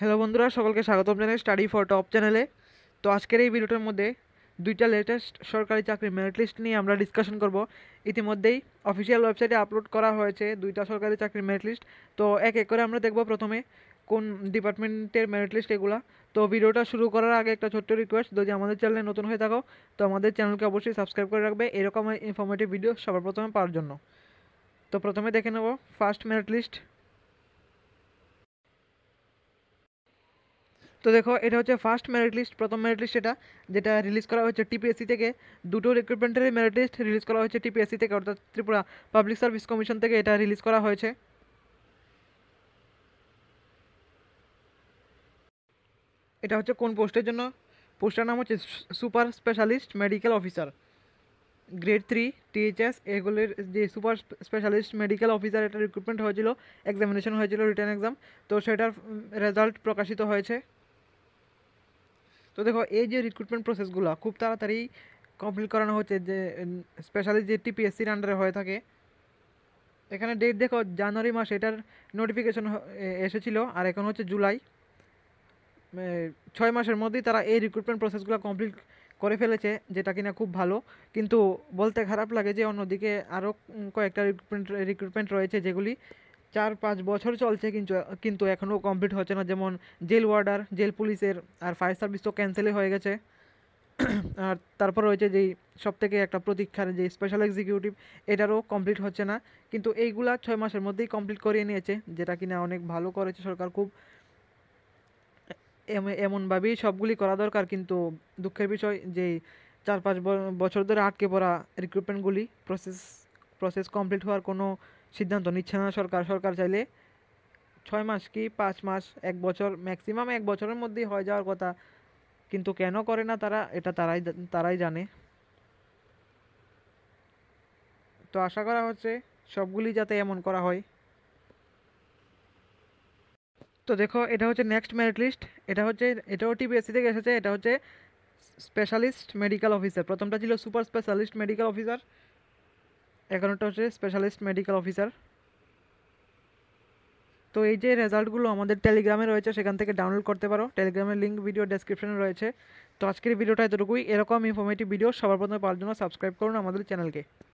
Hello বন্ধুরা, সকলকে স্বাগতম জানাই স্টাডি ফর টপ চ্যানেলে। তো আজকের এই ভিডিওটার মধ্যে দুইটা লেটেস্ট সরকারি চাকরির মেরিট লিস্ট নিয়ে আমরা ডিসকাশন করব। ইতিমধ্যেই অফিসিয়াল ওয়েবসাইটে আপলোড করা হয়েছে দুইটা সরকারি চাকরির মেরিট লিস্ট। তো এক এক করে আমরা দেখব প্রথমে কোন ডিপার্টমেন্টের মেরিট লিস্ট এগুলা। তো ভিডিওটা শুরু করার আগে একটা ছোট্ট রিকোয়েস্ট, যদি আমাদের চ্যানেলে নতুন হয়ে থাকো তো আমাদের চ্যানেলকে অবশ্যই সাবস্ক্রাইব করে রাখবে এরকম ইনফরমেটিভ ভিডিও সবার প্রথমে পাওয়ার জন্য। তো প্রথমে দেখে নেব ফার্স্ট মেরিট লিস্ট। তো দেখো, এটা হচ্ছে ফার্স্ট মেরিট লিস্ট, প্রথম মেরিট লিস্ট যেটা রিলিজ করা হয়েছে টিপিএসসি থেকে। দুটো রিক্রুটমেন্টের মেরিট লিস্ট রিলিজ করা হয়েছে টিপিএসসি থেকে, অর্থাৎ ত্রিপুরা পাবলিক সার্ভিস কমিশন থেকে এটা রিলিজ করা হয়েছে। এটা হচ্ছে কোন পোস্টের জন্য? পোস্টের নাম হচ্ছে super specialist medical officer, grade 3 THS এগুলির যে সুপার স্পেশালিস্ট মেডিকেল অফিসার, এটা রিক্রুটমেন্ট হয়েছিল, এক্সামিনেশন হয়েছিল, রিটার্ন এক্সাম। তো সেটার রেজাল্ট প্রকাশিত হয়েছে। তো দেখো, এই যে রিক্রুটমেন্ট প্রসেসগুলো খুব তাড়াতাড়ি কমপ্লিট করানো হচ্ছে, যে স্পেশালি যে টিপিএসসির আন্ডারে হয়ে থাকে। এখানে ডেট দেখো, জানুয়ারি মাস এটার নোটিফিকেশন এসেছিল, আর এখন হচ্ছে জুলাই। 6 মাসের মধ্যেই তারা এই রিক্রুটমেন্ট প্রসেসগুলো কমপ্লিট করে ফেলেছে, যেটা কিনা খুব ভালো। কিন্তু বলতে খারাপ লাগে যে অন্যদিকে আরও কয়েকটা রিক্রুটমেন্ট রয়েছে যেগুলি 4-5 বছর চলছে, কিন্তু এখনও কমপ্লিট হচ্ছে না। যেমন জেল ওয়ার্ডার, জেল পুলিশের, আর ফায়ার সার্ভিস তো ক্যান্সেলই হয়ে গেছে। আর তারপর রয়েছে যেই সবথেকে একটা প্রতীক্ষার যে স্পেশাল এক্সিকিউটিভ, এটারও কমপ্লিট হচ্ছে না। কিন্তু এইগুলা 6 মাসের মধ্যেই কমপ্লিট করিয়ে নিয়েছে, যেটা কিনা অনেক ভালো করেছে সরকার। খুব এমনভাবেই সবগুলি করা দরকার, কিন্তু দুঃখের বিষয় যে 4-5 বছর ধরে আটকে পড়া রিক্রুটমেন্টগুলি প্রসেস কমপ্লিট হওয়ার কোনো সিদ্ধান্ত নিচ্ছে না সরকার। সরকার চাইলে 6 মাস কি 5 মাস, 1 বছর, ম্যাক্সিমাম 1 বছরের মধ্যেই হয়ে যাওয়ার কথা, কিন্তু কেন করে না তারা, এটা তারাই জানে। তো আশা করা হচ্ছে সবগুলি যাতে এমন করা হয়। তো দেখো, এটা হচ্ছে নেক্সট মেরিট লিস্ট। এটাও টিপিএসসি থেকে এসেছে। এটা হচ্ছে স্পেশালিস্ট মেডিকেল অফিসার। প্রথমটা ছিল সুপার স্পেশালিস্ট মেডিকেল অফিসার, এখনটা হচ্ছে স্পেশালিস্ট মেডিকেল অফিসার। তো এই যে রেজাল্টগুলো আমাদের টেলিগ্রামে রয়েছে, সেখান থেকে ডাউনলোড করতে পারো। টেলিগ্রামের লিঙ্ক ভিডিও ডেসক্রিপশনে রয়েছে। তো আজকের ভিডিওটা এতটুকুই। এরকম ইনফরমেটিভ ভিডিও সবার প্রথমে পাওয়ার জন্য সাবস্ক্রাইব করুন আমাদের চ্যানেলকে।